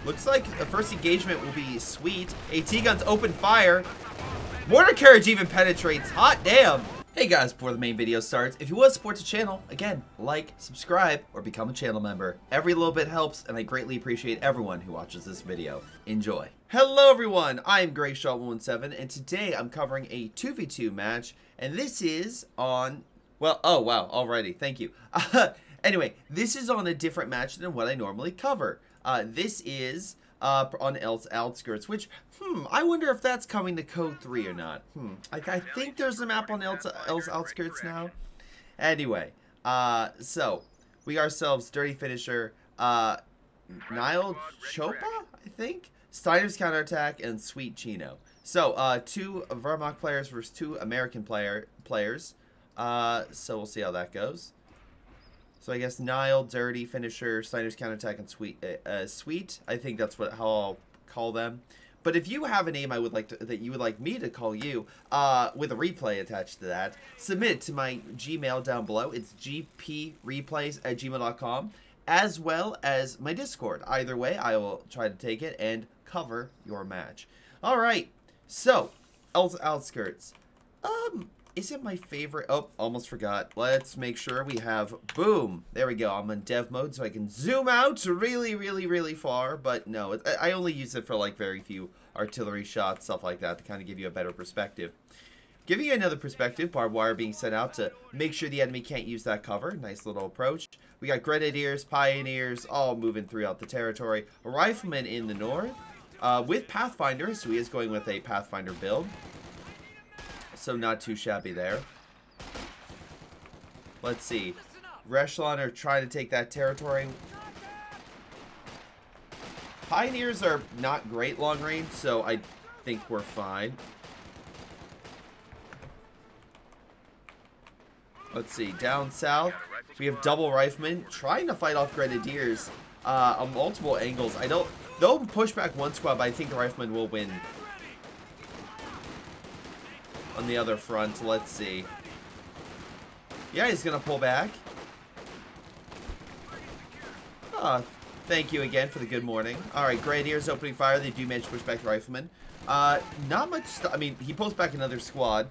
Looks like the first engagement will be sweet. AT guns open fire. Mortar carriage even penetrates. Hot damn. Hey guys, before the main video starts, if you want to support the channel, again, like, subscribe, or become a channel member. Every little bit helps, and I greatly appreciate everyone who watches this video. Enjoy. Hello everyone, I'm Greyshot17, and today I'm covering a 2v2 match, and this is on, well, oh wow, already, thank you. Anyway, this is on a different match than what I normally cover. This is on Elst Outskirts, which, I wonder if that's coming to Code 3 or not. I think there's a map on Elst Outskirts now. Anyway, so, we ourselves, Dirty Finisher, Nile Chopa, I think? Steiner's Counterattack, and Sweet Chino. So, 2 Wehrmacht players versus 2 American players. So we'll see how that goes. So I guess Nile, Dirty, Finisher, Steiner's Counterattack, and Sweet. I think that's how I'll call them. But if you have a name I would like that you would like me to call you, with a replay attached to that, submit it to my Gmail down below. It's gpreplays@gmail.com, as well as my Discord. Either way, I will try to take it and cover your match. All right. So, Elst Outskirts. Is it my favorite? Oh, almost forgot. Let's make sure we have, boom. There we go. I'm in dev mode so I can zoom out really far. But no, I only use it for like very few artillery shots, stuff like that, to kind of give you a better perspective. Giving you another perspective, barbed wire being sent out to make sure the enemy can't use that cover. Nice little approach. We got Grenadiers, Pioneers, all moving throughout the territory. A Rifleman in the north with Pathfinder, so he is going with a Pathfinder build. So not too shabby there. Let's see. Rechelon are trying to take that territory. Pioneers are not great long range, so I think we're fine. Let's see. Down south, we have double Riflemen trying to fight off Grenadiers on multiple angles. They'll push back one squad, but I think the Riflemen will win. On the other front, let's see. Yeah, he's gonna pull back. Thank you again for the good morning. Alright, Grenadiers opening fire. They do manage to push back the Rifleman. Not much I mean, he pulls back another squad.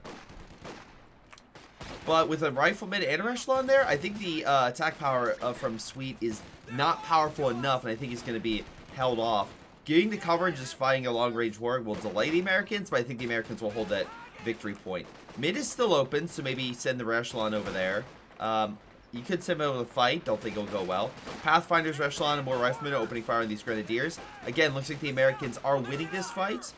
But with a Rifleman and a Rechelon there, I think the attack power from Sweet is not powerful enough, and I think he's gonna be held off. Getting the cover and just fighting a long-range war will delay the Americans, but I think the Americans will hold that victory point. Mid is still open, so maybe send the Rechelon over there. You could send him over the fight. Don't think it'll go well. Pathfinders, Rechelon, and more Riflemen are opening fire on these Grenadiers. Again, looks like the Americans are winning this fight.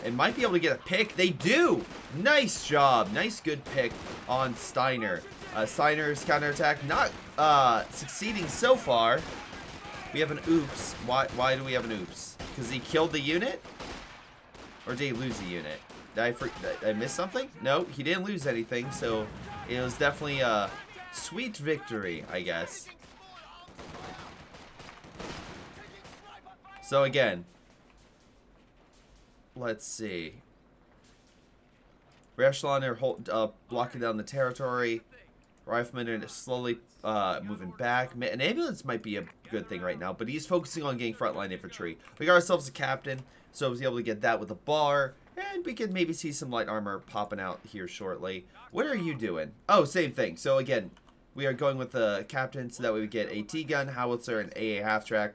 And might be able to get a pick. They do! Nice job. Nice good pick on Steiner. Steiner's counterattack not succeeding so far. We have an oops. Why do we have an oops? Because he killed the unit? Or did he lose the unit? Did I miss something? No, he didn't lose anything, so it was definitely a sweet victory, I guess. So again, let's see. Rechelon are blocking down the territory. Riflemen are slowly moving back. An ambulance might be a good thing right now, but he's focusing on getting frontline infantry. We got ourselves a captain, so I was able to get that with a bar. And we could maybe see some light armor popping out here shortly. What are you doing? Oh, same thing. So again, we are going with the captain so that we would get a T-gun, howitzer, and AA half-track.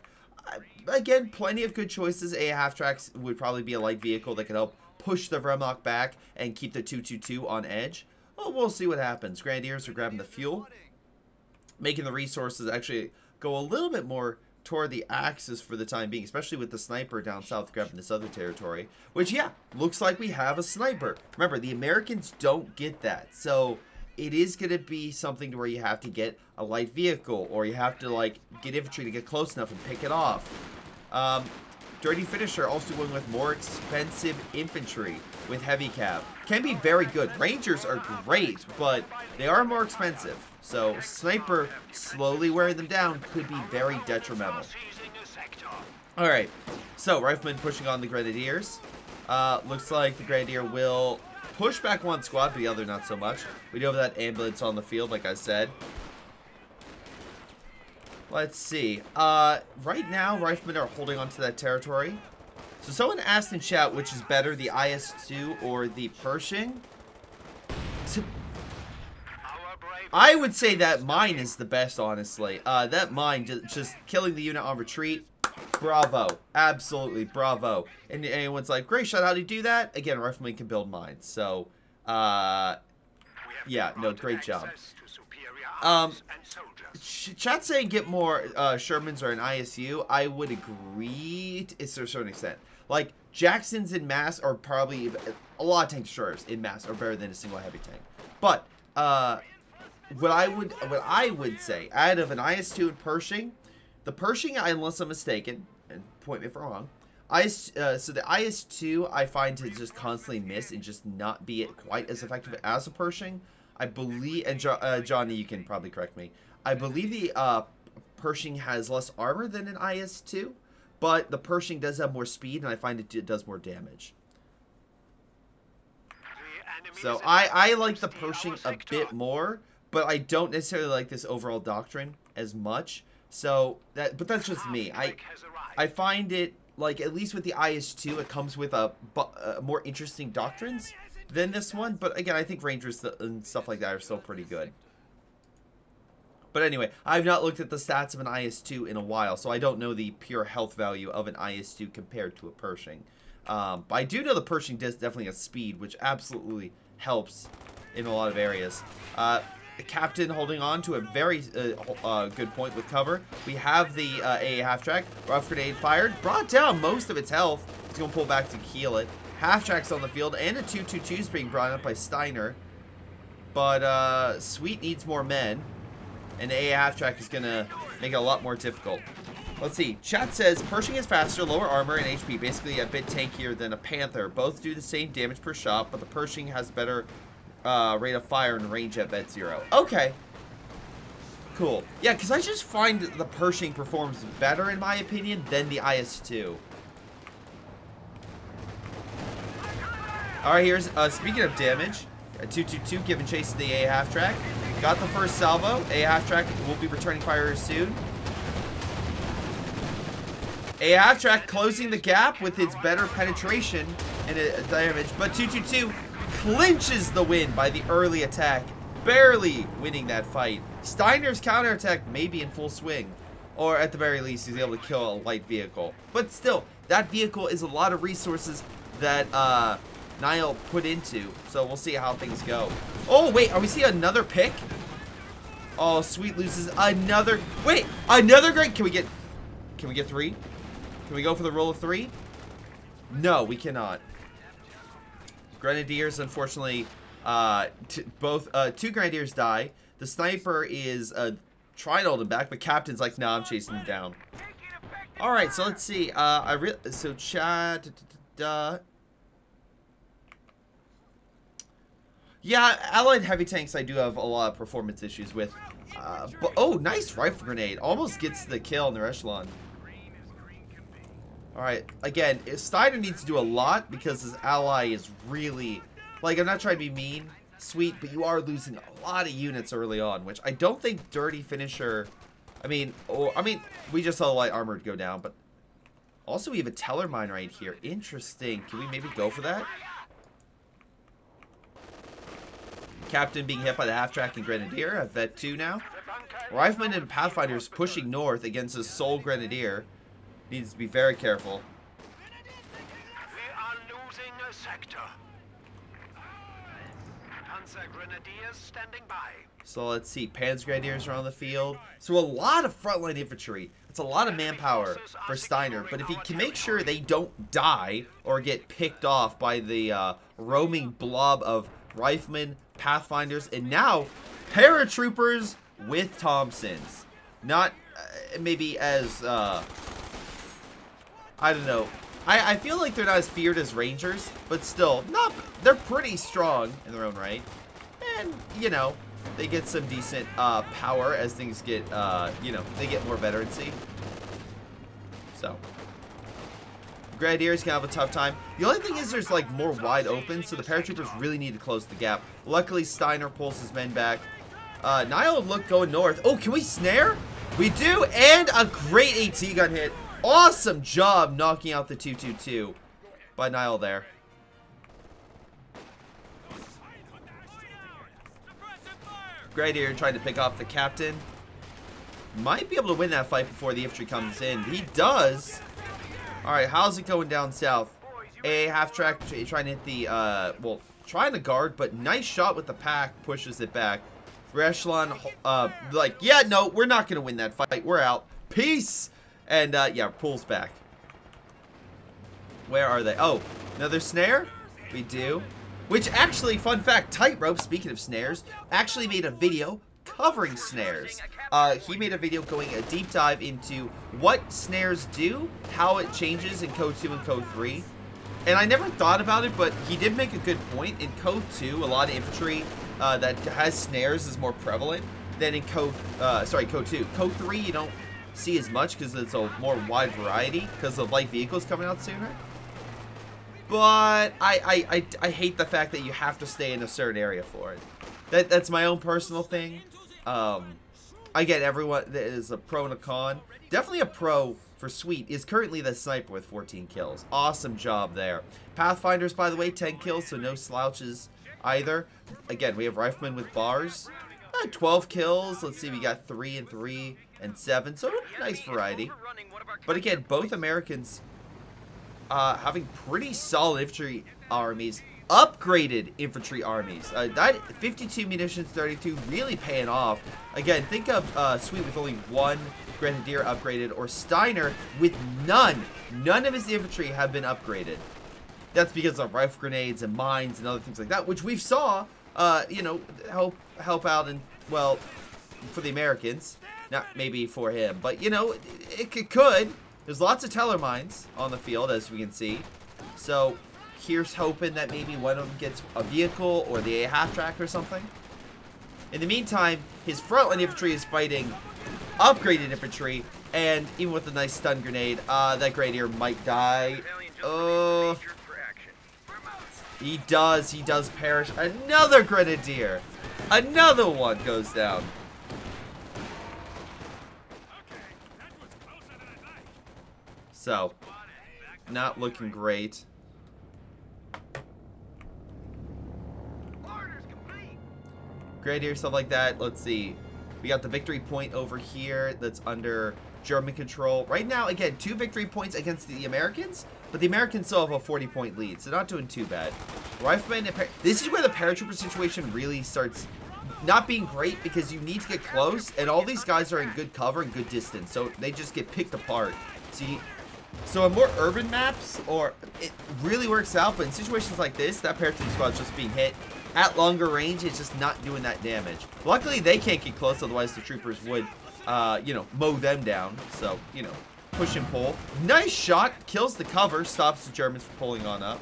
Again, plenty of good choices. AA half-tracks would probably be a light vehicle that could help push the Wehrmacht back and keep the 222 on edge. Well, we'll see what happens. Grenadiers are grabbing the fuel, making the resources actually go a little bit more toward the axis for the time being, especially with the sniper down south grabbing this other territory, which, yeah, looks like we have a sniper. Remember, the Americans don't get that, so it is going to be something where you have to get a light vehicle, or you have to, like, get infantry to get close enough and pick it off. Dirty Finisher also going with more expensive infantry with heavy cap. Can be very good. Rangers are great, but they are more expensive. So Sniper slowly wearing them down could be very detrimental. Alright, so Riflemen pushing on the Grenadiers. Looks like the Grenadier will push back one squad, but the other not so much. We do have that ambulance on the field, like I said. Let's see. Right now, Riflemen are holding on to that territory. So someone asked in chat which is better, the IS-2 or the Pershing. I would say that mine is the best, honestly. That mine, just killing the unit on retreat, bravo. Absolutely, bravo. And anyone's like, Greyshot, how do you do that? Again, Rifleman can build mines. So, yeah, no, great job. Chat saying get more Shermans or an ISU. I would agree to a certain extent. Like, Jacksons in mass are probably, a lot of tank destroyers in mass are better than a single heavy tank. But, what I would say, out of an IS-2 and Pershing, the Pershing, unless I'm mistaken, and point me if I'm wrong, so the IS-2 I find to just constantly miss and just not be quite as effective as a Pershing. I believe, and Johnny, you can probably correct me, I believe the Pershing has less armor than an IS-2, but the Pershing does have more speed, and I find it does more damage. So I like the Pershing a bit more, but I don't necessarily like this overall doctrine as much. So but that's just me. I find it, like, at least with the IS-2, it comes with a more interesting doctrines than this one. But again, I think Rangers and stuff like that are still pretty good. But anyway, I've not looked at the stats of an IS-2 in a while, so I don't know the pure health value of an IS-2 compared to a Pershing. But I do know the Pershing does definitely have speed, which absolutely helps in a lot of areas. Captain holding on to a very good point with cover. We have the AA half-track. Rough grenade fired. Brought down most of its health. He's going to pull back to heal it. Half-track's on the field, and a 222 is being brought up by Steiner. But Sweet needs more men. And AA half-track is going to make it a lot more difficult. Let's see. Chat says Pershing is faster, lower armor, and HP. Basically a bit tankier than a Panther. Both do the same damage per shot, but the Pershing has better rate of fire and range at bet 0. Okay. Cool. Yeah, because I just find the Pershing performs better, in my opinion, than the IS-2. Alright, here's, speaking of damage, a 222 giving chase to the A half-track. Got the first salvo. A half-track will be returning fire soon. A half-track closing the gap with its better penetration and damage, but 222 clinches the win by the early attack, barely winning that fight. Steiner's counterattack may be in full swing, or at the very least, he's able to kill a light vehicle. But still, that vehicle is a lot of resources that Niall put into, so we'll see how things go. Oh, wait, are we seeing another pick? Oh, Sweet loses another. Wait, another great. Can we get 3? Can we go for the roll of 3? No, we cannot. Grenadiers, unfortunately, two Grenadiers die. The Sniper is trying to hold him back, but Captain's like, nah, I'm chasing him down. All right, so let's see. So chat. Yeah, allied heavy tanks I do have a lot of performance issues with. But, oh, nice rifle grenade. Almost gets the kill in their echelon. Alright, again, Steiner needs to do a lot because his ally is really... Like, I'm not trying to be mean, Sweet, but you are losing a lot of units early on, which I don't think Dirty Finisher... I mean, we just saw the light armored go down, but... Also, we have a Teller mine right here. Interesting. Can we maybe go for that? Captain being hit by the half-track and Grenadier. I've vet 2 now. Rifleman and Pathfinders pushing north against a sole Grenadier. Needs to be very careful. We are losing a sector. Panzer Grenadiers standing by. So let's see. Panzer Grenadiers are on the field. So a lot of frontline infantry. It's a lot of manpower for Steiner. But if he can make sure they don't die or get picked off by the roaming blob of Riflemen, Pathfinders, and now paratroopers with Thompsons. Not maybe as I don't know. I feel like they're not as feared as Rangers, but still, they're pretty strong in their own right. And, you know, they get some decent power as things get, you know, they get more veterancy. So, Grenadiers can have a tough time. The only thing is there's, like, more wide open, so the paratroopers really need to close the gap. Luckily, Steiner pulls his men back. Niall look going north. Oh, can we snare? We do, and a great AT gun hit. Awesome job knocking out the 222 by Nile there. Grenadier trying to pick off the captain. Might be able to win that fight before the infantry comes in. He does. Alright, how's it going down south? A half-track trying to hit the, well, trying to guard, but nice shot with the pack, pushes it back. Echelon, like, yeah, no, we're not going to win that fight. We're out. Peace! And, yeah, pulls back. Where are they? Oh, another snare? We do. Which actually, fun fact, Tightrope, speaking of snares, actually made a video covering snares. He made a video going a deep dive into what snares do, how it changes in CoH2 and CoH3. And I never thought about it, but he did make a good point. In CoH2, a lot of infantry that has snares is more prevalent than in CoH2. CoH3, you don't see as much because it's a more wide variety because of light vehicles coming out sooner. But I hate the fact that you have to stay in a certain area for it. That's my own personal thing. I get everyone that is a pro and a con. Definitely a pro for Sweet is currently the sniper with 14 kills. Awesome job there. Pathfinders, by the way, 10 kills, so no slouches either. Again, we have Riflemen with bars. 12 kills. Let's see, we got 3 and 3 and 7, so nice variety. But again, both Americans having pretty solid infantry armies, upgraded infantry armies. That 52 munitions, 32 really paying off. Again, think of Sweet with only 1 Grenadier upgraded, or Steiner with none. None of his infantry have been upgraded. That's because of rifle grenades and mines and other things like that, which we've saw, you know, help out in, well, for the Americans. Not maybe for him, but, you know, it could. There's lots of teller mines on the field, as we can see. So here's hoping that maybe one of them gets a vehicle or the half-track or something. In the meantime, his frontline infantry is fighting upgraded infantry, and even with a nice stun grenade, that Grenadier might die. He does perish. Another Grenadier! Another one goes down. So, not looking great. Grenadier, stuff like that. Let's see. We got the victory point over here that's under German control. Right now, again, 2 victory points against the Americans, but the Americans still have a 40-point lead, so not doing too bad. Rifleman, this is where the paratrooper situation really starts not being great, because you need to get close, and all these guys are in good cover and good distance, so they just get picked apart. See, so in more urban maps, or it really works out, but in situations like this, that paratrooper squad's just being hit. At longer range, it's just not doing that damage. Luckily, they can't get close, otherwise the troopers would, you know, mow them down. So, you know, push and pull. Nice shot. Kills the cover. Stops the Germans from pulling on up.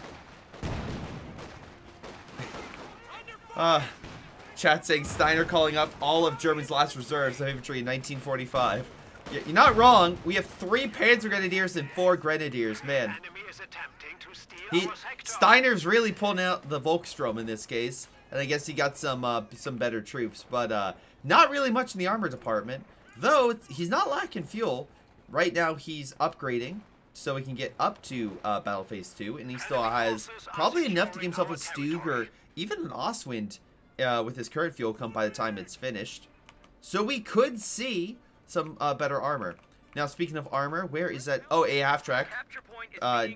Chat saying Steiner calling up all of Germany's last reserves of infantry in 1945. Yeah, you're not wrong. We have 3 Panzer Grenadiers and 4 Grenadiers. Man. Steiner's really pulling out the Volkstrom in this case, and I guess he got some better troops, but not really much in the armor department. Though he's not lacking fuel. Right now he's upgrading, so he can get up to Battle Phase 2, and he still has probably enough to give himself a Stug or even an Ostwind with his current fuel come by the time it's finished. So we could see some better armor. Now, speaking of armor, where is that? Oh, a half-track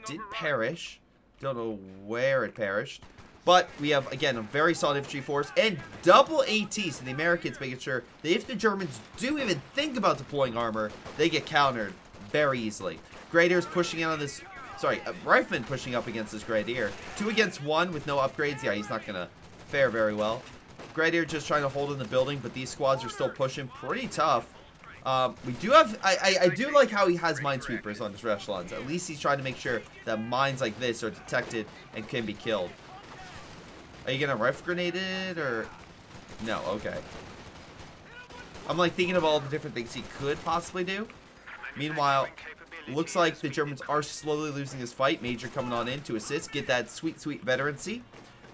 did perish. Don't know where it perished. But we have, again, a very solid infantry force and double ATs. So the Americans making sure that if the Germans do even think about deploying armor, they get countered very easily. Grenadiers pushing out on this... Sorry, Rifleman pushing up against this Grenadier. 2 against 1 with no upgrades. Yeah, he's not going to fare very well. Grenadier just trying to hold in the building, but these squads are still pushing pretty tough. We do have, I do like how he has minesweepers on his echelons. At least he's trying to make sure that mines like this are detected and can be killed. Are you gonna rifle grenade it, or? No, okay. I'm like thinking of all the different things he could possibly do. Meanwhile, looks like the Germans are slowly losing this fight. Major coming on in to assist, get that sweet, sweet veterancy.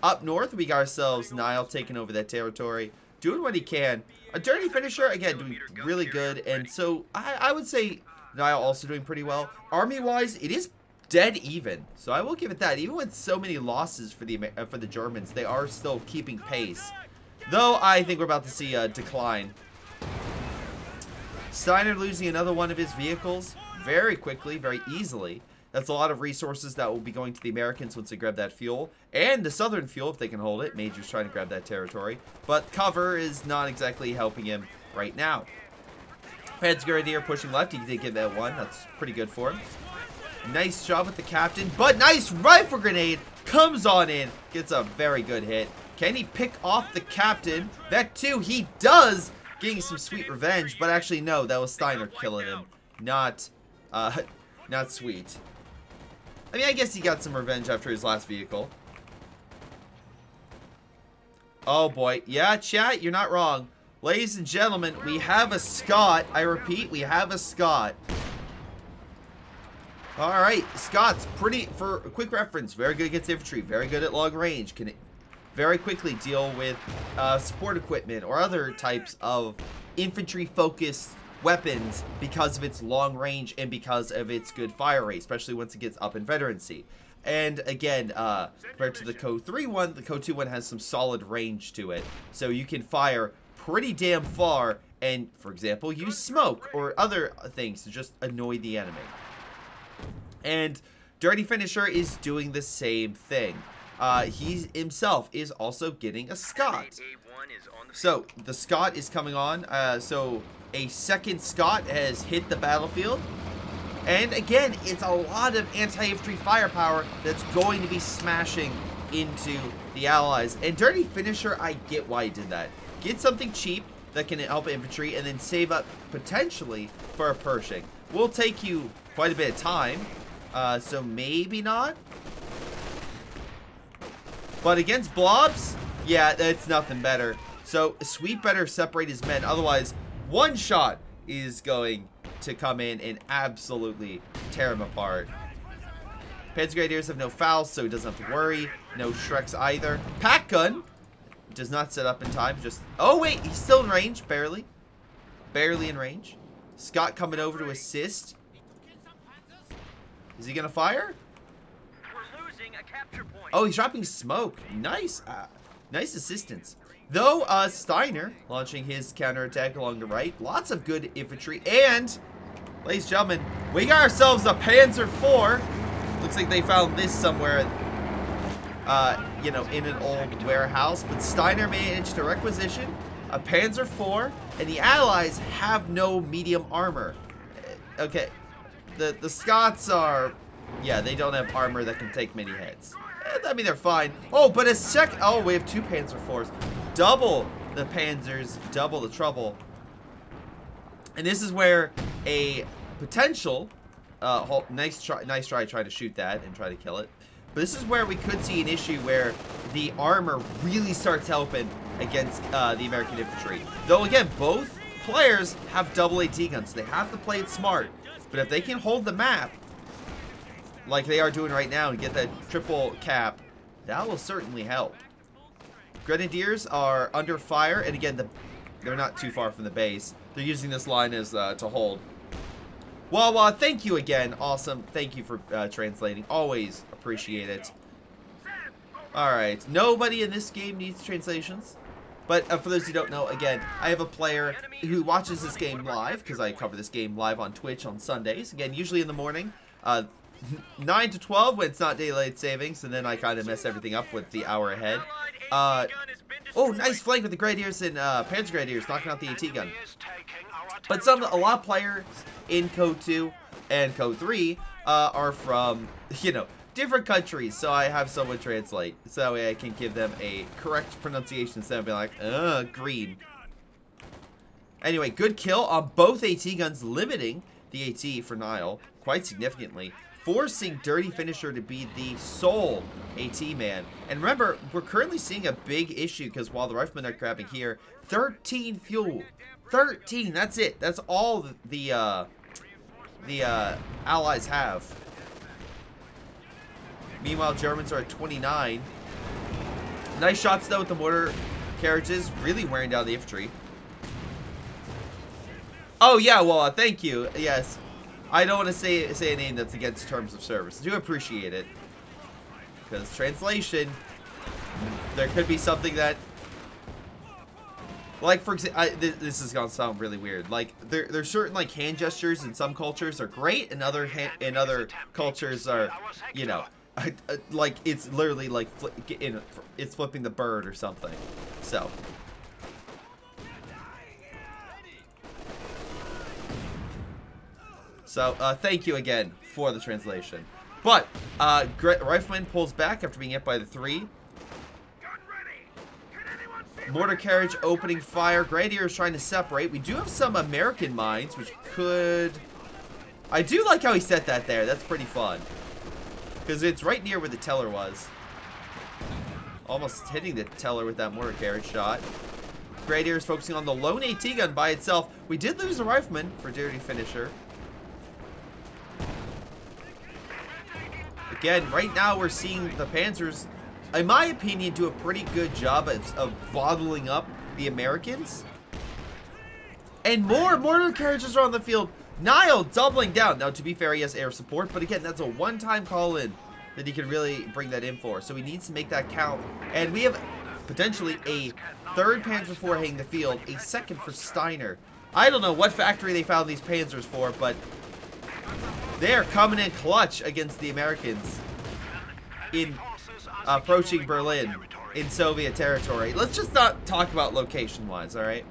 Up north, we got ourselves Nile taking over that territory. doing what he can. A dirty finisher, again, doing really good. And so I would say Niall also doing pretty well. Army-wise, it is dead even. So I will give it that. Even with so many losses for the Germans, they are still keeping pace. Though I think we're about to see a decline. Steiner losing another one of his vehicles very quickly, very easily. That's a lot of resources that will be going to the Americans once they grab that fuel. And the southern fuel, if they can hold it. Major's trying to grab that territory. But cover is not exactly helping him right now. Panzergrenadier pushing left. He did get that one. That's pretty good for him. Nice job with the captain. But nice rifle grenade comes on in. Gets a very good hit. Can he pick off the captain? That too, he does. Getting some sweet revenge. But actually, no. That was Steiner killing him. Not sweet. I mean, I guess he got some revenge after his last vehicle. Oh, boy. Yeah, chat, you're not wrong. Ladies and gentlemen, we have a Scot. I repeat, we have a Scot. Alright, Scots, for a quick reference, very good against infantry, very good at long range, can very quickly deal with support equipment or other types of infantry-focused weapons because of its long range and because of its good fire rate, especially once it gets up in veterancy. And again, compared to the CoH2 one, the CoH2 one has some solid range to it. So you can fire pretty damn far and, for example, use smoke or other things to just annoy the enemy. And Dirty Finisher is doing the same thing. He himself is also getting a Scot. So the Scot is coming on. So a second Scot has hit the battlefield. And again, it's a lot of anti-infantry firepower that's going to be smashing into the Allies. And Dirty Finisher, I get why he did that. Get something cheap that can help infantry and then save up potentially for a Pershing. Will take you quite a bit of time. So maybe not. But against blobs, yeah, it's nothing better. So Sweet better separate his men. Otherwise, one shot is going to come in and absolutely tear him apart. Panzergrenadiers have no fouls, so he doesn't have to worry. No Shreks either. Pack gun does not set up in time. Just, oh wait, he's still in range, barely. Barely in range. Scott coming over to assist. Is he gonna fire? We're losing a capture point. Oh, he's dropping smoke. Nice. Nice assistance. Though, Steiner launching his counterattack along the right. Lots of good infantry. And, ladies and gentlemen, we got ourselves a Panzer IV. Looks like they found this somewhere, you know, in an old warehouse. But Steiner managed to requisition a Panzer IV, and the Allies have no medium armor. Okay, the Scots are, yeah, they don't have armor that can take many hits. I mean, they're fine. Oh, but oh, we have two Panzer IVs. Double the Panzers, double the trouble. And this is where a potential, nice try trying to shoot that and try to kill it. But this is where we could see an issue where the armor really starts helping against the American infantry. Though, again, both players have double AT guns. They have to play it smart. But if they can hold the map, like they are doing right now, and get that triple cap, that will certainly help. Grenadiers are under fire, and again, they're not too far from the base. They're using this line as to hold. Wawa, thank you again. Awesome. Thank you for translating. Always appreciate it. Alright, nobody in this game needs translations. But for those who don't know, again, I have a player who watches this game live, because I cover this game live on Twitch on Sundays. Again, usually in the morning. 9 to 12 when it's not daylight savings, and then I kind of mess everything up with the hour ahead. Oh, nice flank with the Grenadiers and Panzer Grenadiers knocking out the AT gun. But a lot of players in CoH2 and CoH3 are from, you know, different countries, so I have someone translate, so that way I can give them a correct pronunciation instead of being like, green. Anyway, good kill on both AT guns, limiting the AT for Nile quite significantly, forcing Dirty Finisher to be the sole AT man. And remember, we're currently seeing a big issue because while the riflemen are grabbing here, 13 fuel. 13, that's it. That's all the Allies have. Meanwhile, Germans are at 29. Nice shots though with the mortar carriages really wearing down the infantry. Oh, yeah, well, thank you. Yes. I don't want to say a name that's against terms of service. I do appreciate it. Because translation, there could be something that... Like, for example, this is going to sound really weird. Like, there's certain, like, hand gestures in some cultures are great, and other cultures are, you know... like, it's literally like it's flipping the bird or something. So thank you again for the translation. But Rifleman pulls back after being hit by the 3. Mortar carriage opening fire. Grenadier is trying to separate. We do have some American mines, which could... I do like how he set that there. That's pretty fun. Because it's right near where the teller was. Almost hitting the teller with that mortar carriage shot. Grenadier is focusing on the lone AT gun by itself. We did lose a rifleman for dirty finisher. Again, right now we're seeing the Panzers, in my opinion, do a pretty good job of bottling up the Americans. And more mortar carriages are on the field. Niall doubling down. Now, to be fair, he has air support, but again, that's a one-time call-in that he can really bring that in for. So he needs to make that count. And we have potentially a 3rd Panzer IV hitting the field, a 2nd for Steiner. I don't know what factory they found these Panzers for, but they are coming in clutch against the Americans in approaching Berlin in Soviet territory. Let's just not talk about location-wise, all right?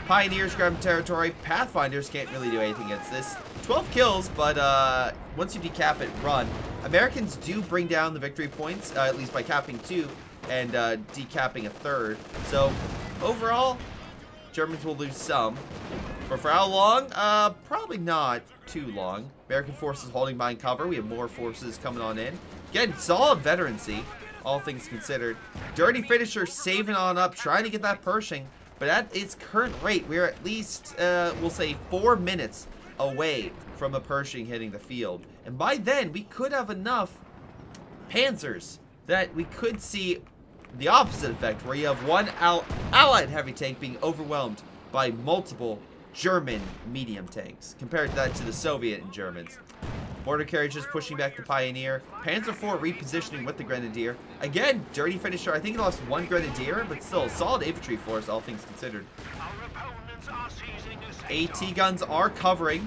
Pioneers grab territory. Pathfinders can't really do anything against this. 12 kills, but once you decap it, run. Americans do bring down the victory points, at least by capping 2 and decapping a 3rd. So, overall, Germans will lose some. But for how long? Probably not too long. American forces holding behind cover. We have more forces coming on in. Again, solid veterancy, all things considered. Dirty finisher saving on up, trying to get that Pershing. But at its current rate, we're at least, we'll say, 4 minutes away from a Pershing hitting the field. And by then, we could have enough Panzers that we could see the opposite effect, where you have one Allied heavy tank being overwhelmed by multiple German medium tanks, compared to that to the Soviet and Germans. Mortar carriages pushing back the Pioneer. Panzer IV repositioning with the Grenadier. Again, dirty finisher. I think he lost 1 Grenadier, but still a solid infantry force, all things considered. AT guns are covering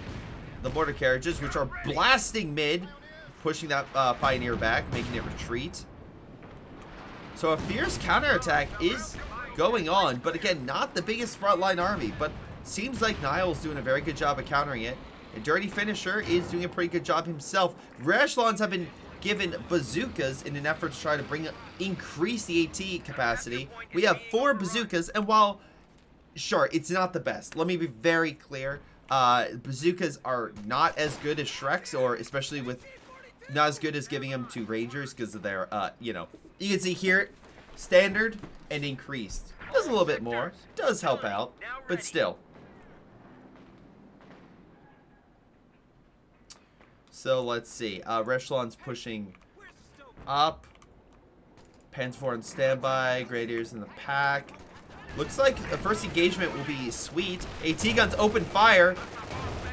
the mortar carriages, which are blasting mid, pushing that Pioneer back, making it retreat. So a fierce counterattack is going on, but again, not the biggest frontline army, but seems like Niall's doing a very good job of countering it. A dirty finisher is doing a pretty good job himself. Echelons have been given bazookas in an effort to try to increase the AT capacity. We have 4 bazookas, and while, sure, it's not the best, let me be very clear. Bazookas are not as good as Shreks, or especially with, not as good as giving them to Rangers because of their, you know, you can see here, standard and increased. Does a little bit more, does help out, but still. So let's see. Rechelon's pushing up. Panzer IV on standby. Grenadiers in the pack. Looks like the first engagement will be sweet. AT guns open fire.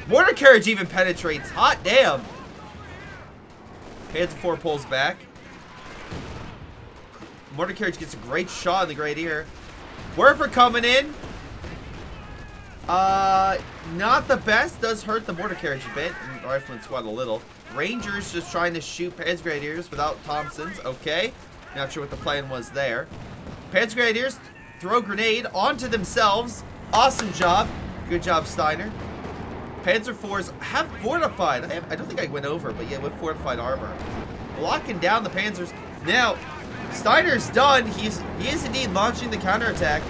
Mortar carriage even penetrates. Hot damn. Panzer IV pulls back. Mortar carriage gets a great shot on the Grenadier. Werfer coming in. Not the best. Does hurt the mortar carriage a bit. And Rifleman squad a little. Rangers just trying to shoot Panzer Grenadiers without Thompsons. Okay. Not sure what the plan was there. Panzer Grenadiers throw grenade onto themselves. Awesome job. Good job, Steiner. Panzer IVs have fortified. I don't think I went over, but yeah, with fortified armor. Locking down the Panzers. Now, Steiner's done. He is indeed launching the counterattack.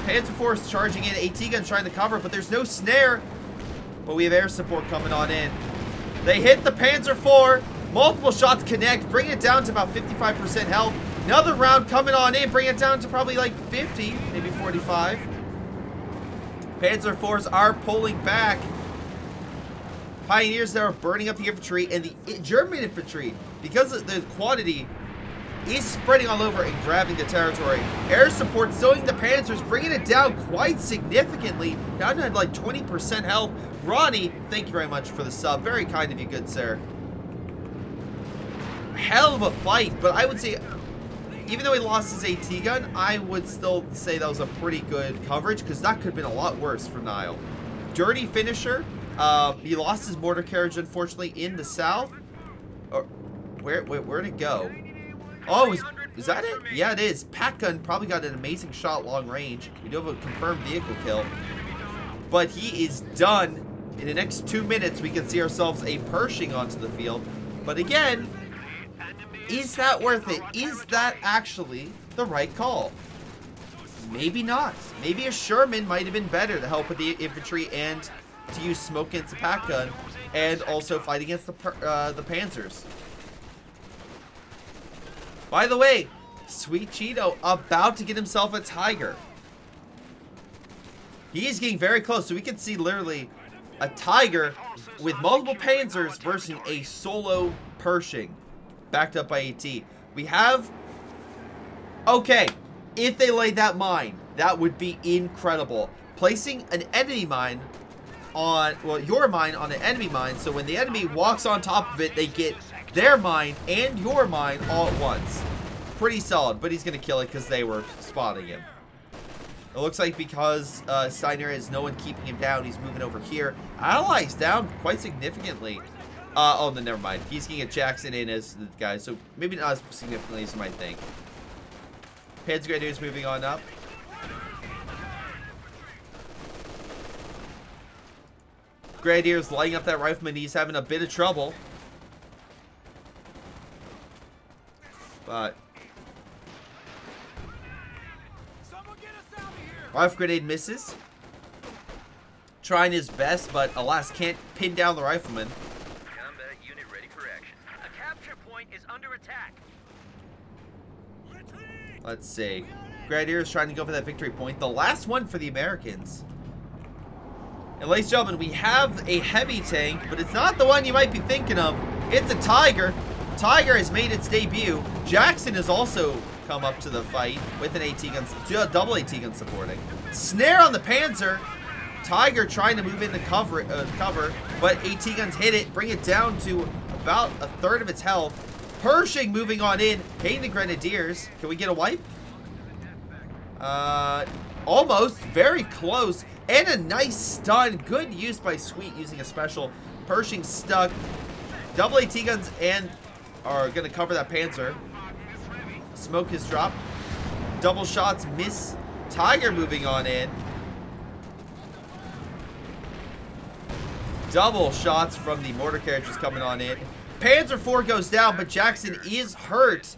Panzer IV is charging in. AT guns trying to cover, but there's no snare. But we have air support coming on in. They hit the Panzer IV. Multiple shots connect, bring it down to about 55% health. Another round coming on in, bring it down to probably like 50, maybe 45. Panzer IVs are pulling back. Pioneers that are burning up the infantry, and the German infantry, because of the quantity, is spreading all over and grabbing the territory. Air support sewing the Panzers, bringing it down quite significantly. Down to like 20% health. Ronnie, thank you very much for the sub. Very kind of you, good sir. Hell of a fight, but I would say, even though he lost his AT gun, I would still say that was a pretty good coverage, because that could have been a lot worse for Nile. Dirty finisher. He lost his mortar carriage, unfortunately, in the south. Or, where'd it go? Oh, is that it? Yeah, it is. Pack gun probably got an amazing shot long range. We do have a confirmed vehicle kill. But he is done. In the next 2 minutes, we can see ourselves a Pershing onto the field. But again, is that worth it? Is that actually the right call? Maybe not. Maybe a Sherman might have been better to help with the infantry and to use smoke against the pack gun, and also fight against the Panzers. By the way, Sweet Cheeto about to get himself a Tiger. He's getting very close, so we can see literally a Tiger with multiple Panzers versus a solo Pershing, backed up by AT. We have... Okay, if they laid that mine, that would be incredible. Placing an enemy mine on, well, your mine on an enemy mine, so when the enemy walks on top of it, they get their mine and your mine all at once. Pretty solid, but he's going to kill it because they were spotting him. It looks like because Steiner has no one keeping him down, he's moving over here. Allies down quite significantly. Oh, no, never mind. He's going to get Jackson in as the guy, so maybe not as significantly as you might think. Panzer Grenadiers moving on up. Grenadiers lighting up that rifleman. He's having a bit of trouble. But rifle grenade misses. Trying his best, but alas, can't pin down the rifleman. Combat unit ready for action. A capture point is under attack. Let's see. Grenadiers trying to go for that victory point. The last one for the Americans. And ladies and gentlemen, we have a heavy tank, but it's not the one you might be thinking of. It's a Tiger. Tiger has made its debut. Jackson has also come up to the fight with an AT gun, double AT gun supporting. Snare on the Panzer. Tiger trying to move into cover, but AT guns hit it, bring it down to about a third of its health. Pershing moving on in, hitting the Grenadiers. Can we get a wipe? Almost, very close. And a nice stun. Good use by Sweet using a special. Pershing stuck. Double AT guns and are going to cover that Panzer. Smoke is dropped. Double shots miss. Tiger moving on in. Double shots from the mortar carriages coming on in. Panzer IV goes down, but Jackson is hurt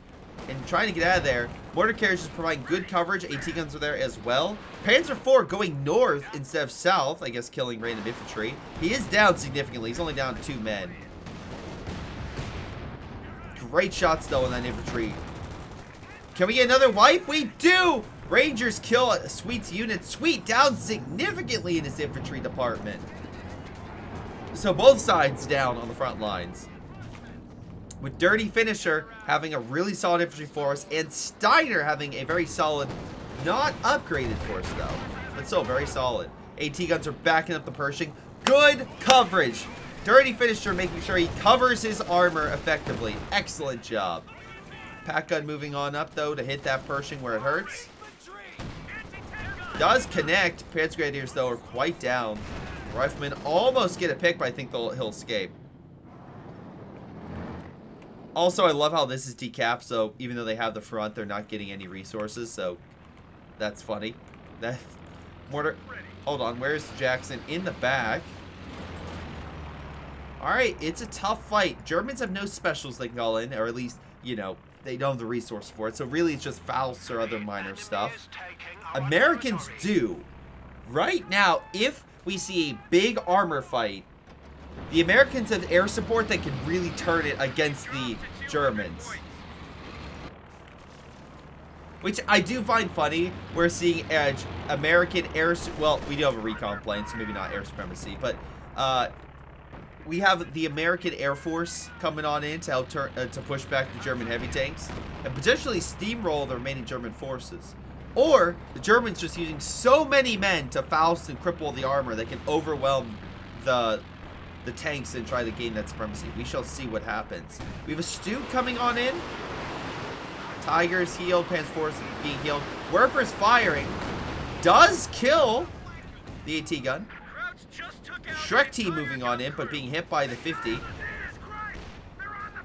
and trying to get out of there. Mortar carriages providing good coverage. AT guns are there as well. Panzer IV going north instead of south, I guess killing random infantry. He is down significantly. He's only down 2 men. Great shots though in that infantry. Can we get another wipe? We do! Rangers kill Sweet's unit. Sweet down significantly in his infantry department. So both sides down on the front lines. With Dirty Finisher having a really solid infantry force, and Steiner having a very solid, not upgraded force though, but still very solid. AT guns are backing up the Pershing. Good coverage. Dirty Finisher making sure he covers his armor effectively. Excellent job. Pack gun moving on up though to hit that Pershing where it hurts. Does connect. Panzer Grenadiers though are quite down. Riflemen almost get a pick, but I think he'll escape. Also, I love how this is decapped, so even though they have the front, they're not getting any resources, so that's funny. That mortar. Hold on, where's Jackson? In the back. Alright, it's a tough fight. Germans have no specials they can call in, or at least, you know, they don't have the resource for it, so really it's just Faust or other minor stuff. Americans do. Right now, if we see a big armor fight, the Americans have air support that can really turn it against the Germans. Which I do find funny. We're seeing American air... Well, we do have a recon plane, so maybe not air supremacy. But we have the American Air Force coming on in to help to push back the German heavy tanks and potentially steamroll the remaining German forces. Or the Germans just using so many men to Faust and cripple the armor they can overwhelm the tanks and try to gain that supremacy. We shall see what happens. We have a Stu coming on in. Tiger's healed. Pan's Force being healed. Werfer's firing. Does kill the AT gun. Shrek team moving on in, but being hit by the 50.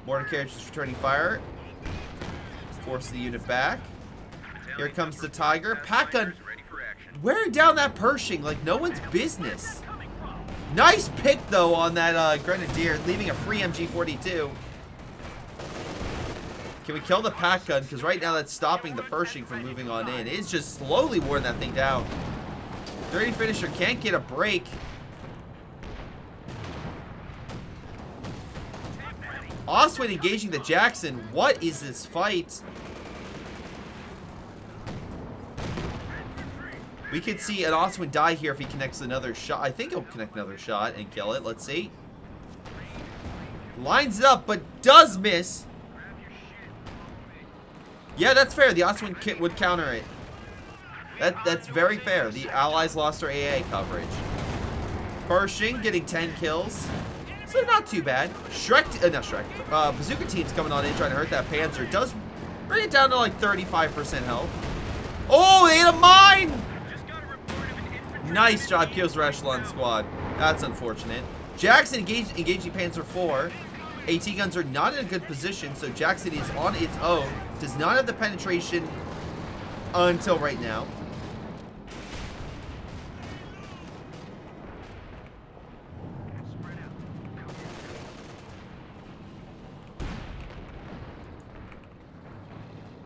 Mortar carriage is returning fire. Force the unit back. Here comes the Tiger. Pack gun wearing down that Pershing like no one's business. Nice pick, though, on that Grenadier, leaving a free MG42. Can we kill the pack gun? Because right now that's stopping the Pershing from moving on in. It's just slowly wearing that thing down. 30 finisher can't get a break. Oswin engaging the Jackson. What is this fight? We could see an Oswin die here if he connects another shot. I think he'll connect another shot and kill it. Let's see. Lines it up, but does miss. Yeah, that's fair. The Oswin kit would counter it. That's very fair. The Allies lost their AA coverage. Pershing getting 10 kills. So not too bad. Bazooka team's coming on in trying to hurt that Panzer. Does bring it down to like 35% health. Oh, they hit a mine! Nice job, kills the Echelon squad. That's unfortunate. Jackson engaging Panzer IV. AT guns are not in a good position, so Jackson is on its own. Does not have the penetration until right now.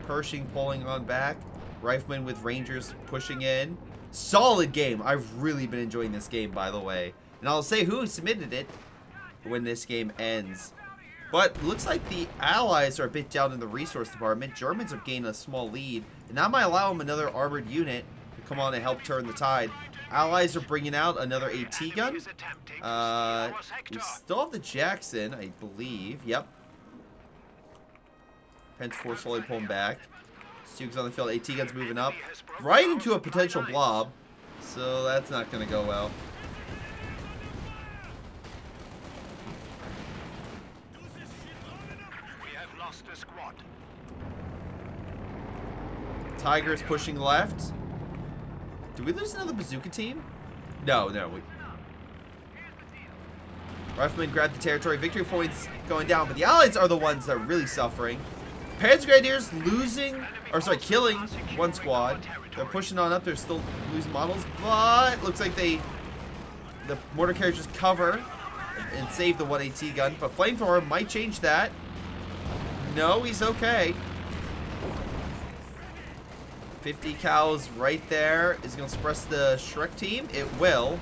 Pershing pulling on back. Rifleman with Rangers pushing in. Solid game. I've really been enjoying this game, by the way. And I'll say who submitted it when this game ends. But looks like the Allies are a bit down in the resource department. Germans have gained a small lead. And that might allow them another armored unit to come on and help turn the tide. Allies are bringing out another AT gun. We still have the Jackson, I believe. Yep. Pence 4 slowly pulling back. Stuke's on the field. AT gun's moving up. Right into a potential blob. So that's not going to go well. We have lost a squad. Tiger's pushing left. Did we lose another bazooka team? No. Rifleman grabbed the territory. Victory points going down, but the Allies are the ones that are really suffering. Panzer Grenadiers killing one squad. They're pushing on up. They're still losing models, but looks like the mortar carriages cover and save the 1 AT gun. But Flamethrower might change that. No, he's okay. 50 cows right there. Is it going to suppress the Shrek team? It will.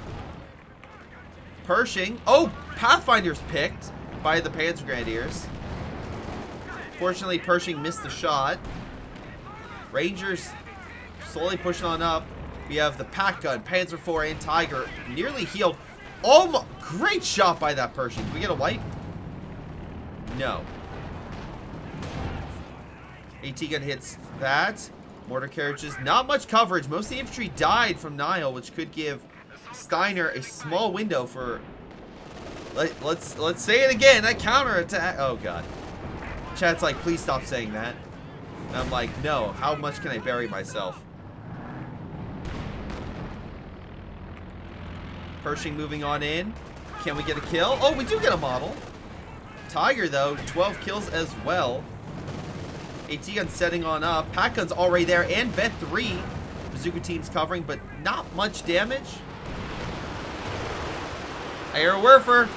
Pershing. Oh, Pathfinder's picked by the Panzer Grenadiers. Fortunately, Pershing missed the shot. Rangers slowly pushing on up. We have the pack gun, Panzer IV, and Tiger nearly healed. Oh, great shot by that Pershing. Did we get a wipe? No. AT gun hits that. Mortar carriages, not much coverage. Most of the infantry died from Nile, which could give Steiner a small window for. Let's say it again. That counterattack. Oh god. Chat's like, please stop saying that. And I'm like, no. How much can I bury myself? Pershing moving on in. Can we get a kill? Oh, we do get a model. Tiger, though, 12 kills as well. AT gun setting on up. Pack gun's already there, and Vet 3. Bazooka team's covering, but not much damage. Air Werfer.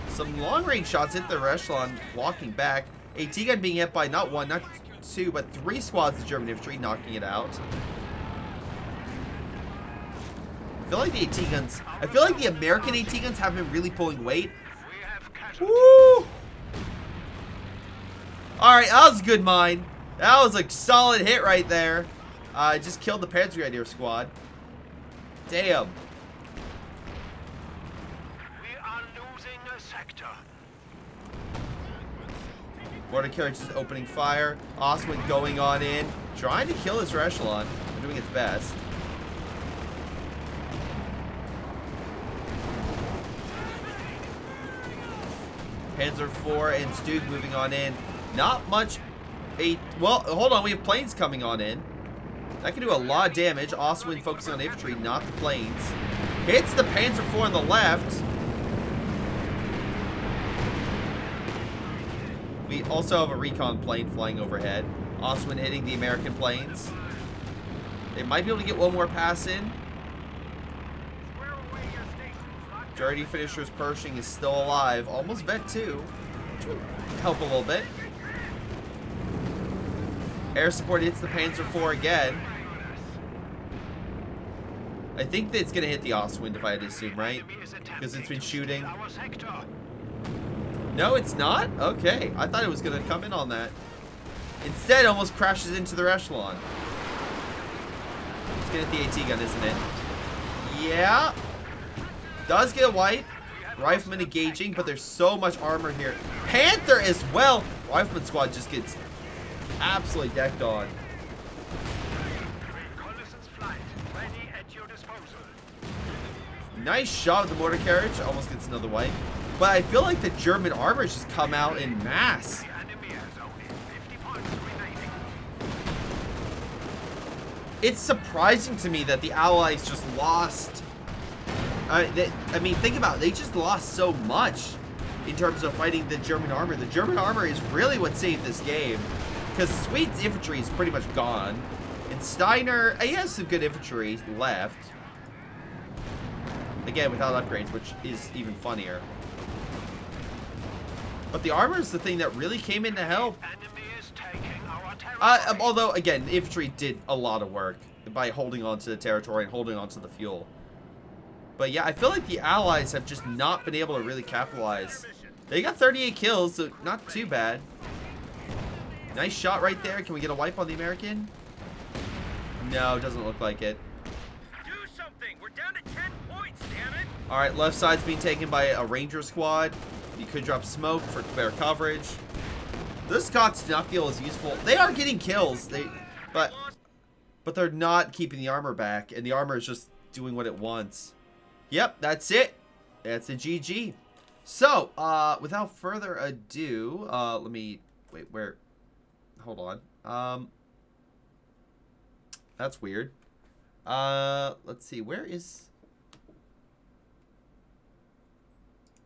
Some long-range shots hit the Echelon, walking back. AT gun being hit by not one, not two, but 3 squads of German infantry, knocking it out. I feel like the AT guns, I feel like the American AT guns have been really pulling weight. Woo! Alright, that was a good mine. That was a solid hit right there. Just killed the Panzer Grenadier squad. Damn. Mortar carriage is opening fire. Oswin going on in, trying to kill his echelon, doing its best. Panzer IV and Stug moving on in. Not much. Well, hold on. We have planes coming on in. That can do a lot of damage. Oswin focusing on infantry, not the planes. Hits the Panzer IV on the left. We also have a recon plane flying overhead. Oswin hitting the American planes. They might be able to get one more pass in. Dirty Finisher's Pershing is still alive. Almost vet 2. Which will help a little bit. Air support hits the Panzer IV again. I think that it's going to hit the Oswind if I had to assume, right? Because it's been shooting. No, it's not? Okay. I thought it was going to come in on that. Instead, it almost crashes into their echelon. It's going to hit the AT gun, isn't it? Yeah. Does get a wipe. Rifleman engaging, but there's so much armor here. Panther as well. Rifleman squad just gets absolutely decked on. Nice shot with the mortar carriage. Almost gets another wipe. But I feel like the German armor just come out in mass. It's surprising to me that the Allies just lost. I mean, think about it. They just lost so much in terms of fighting the German armor. The German armor is really what saved this game. Because Sweden's infantry is pretty much gone. And Steiner, he has some good infantry left. Again, without upgrades, which is even funnier. But the armor is the thing that really came in to help. Although, again, the infantry did a lot of work by holding on to the territory and holding on to the fuel. But yeah, I feel like the Allies have just not been able to really capitalize. They got 38 kills, so not too bad. Nice shot right there. Can we get a wipe on the American? No, doesn't look like it. Do something. We're down to 10 points, damn it. All right, left side's being taken by a Ranger squad. You could drop smoke for better coverage. This Scots do not feel as useful. They are getting kills, but they're not keeping the armor back, and the armor is just doing what it wants. Yep, that's it. That's a GG. So, without further ado, let me wait. Where? Hold on. That's weird. Let's see. Where is?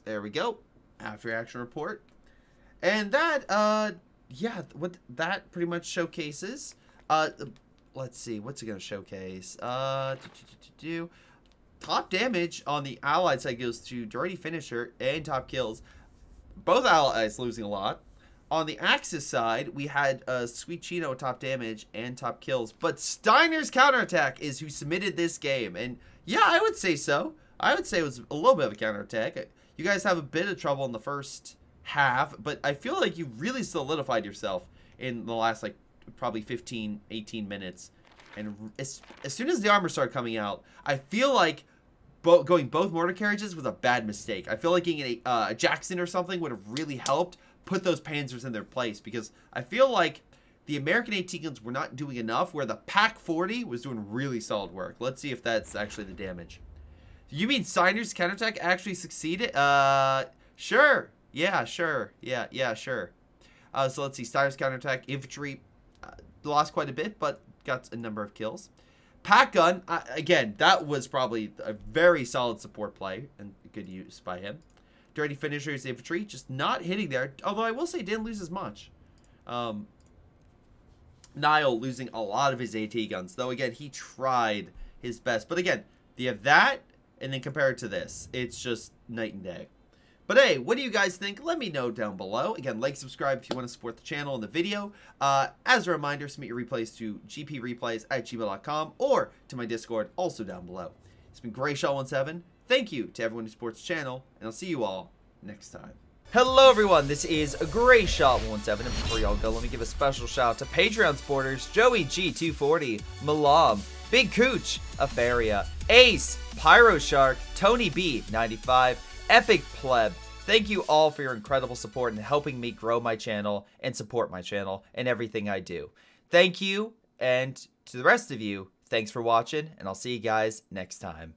There we go. After action report. And that, yeah, what that pretty much showcases. Let's see, what's it gonna showcase? Top damage on the Allied side goes to Dirty Finisher and top kills. Both Allies losing a lot. On the Axis side, we had Sweet Chino top damage and top kills. But Steiner's counterattack is who submitted this game. And yeah, I would say so. I would say it was a little bit of a counterattack. You guys have a bit of trouble in the first half, but I feel like you really solidified yourself in the last, like, probably 15, 18 minutes. And as soon as the armor started coming out, I feel like going both mortar carriages was a bad mistake. I feel like getting a Jackson or something would have really helped put those Panzers in their place, because I feel like the American AT guns were not doing enough, where the Pack 40 was doing really solid work. Let's see if that's actually the damage. You mean Steiner's counterattack actually succeeded? Sure. Yeah, sure. Yeah, sure. So let's see. Steiner's counterattack. Infantry lost quite a bit, but got a number of kills. Pack gun, again, that was probably a very solid support play and good use by him. Dirty Finisher's infantry, just not hitting there. Although I will say didn't lose as much. Niall losing a lot of his AT guns, though again, he tried his best. But again, you have that, and then compare it to this. It's just night and day. But hey, what do you guys think? Let me know down below. Again, like, subscribe if you want to support the channel and the video. As a reminder, submit your replays to gpreplays@gmail.com or to my Discord, also down below. It's been Greyshot17. Thank you to everyone who supports the channel, and I'll see you all next time. Hello everyone, this is Greyshot17, and before y'all go, let me give a special shout out to Patreon supporters Joey G240, Milam, Big Cooch, Aphyria, Ace, Pyro Shark, Tonybee 95, Epic Pleb, Thank you all for your incredible support and helping me grow my channel and support my channel and everything I do. Thank you, and to the rest of you, thanks for watching, and I'll see you guys next time.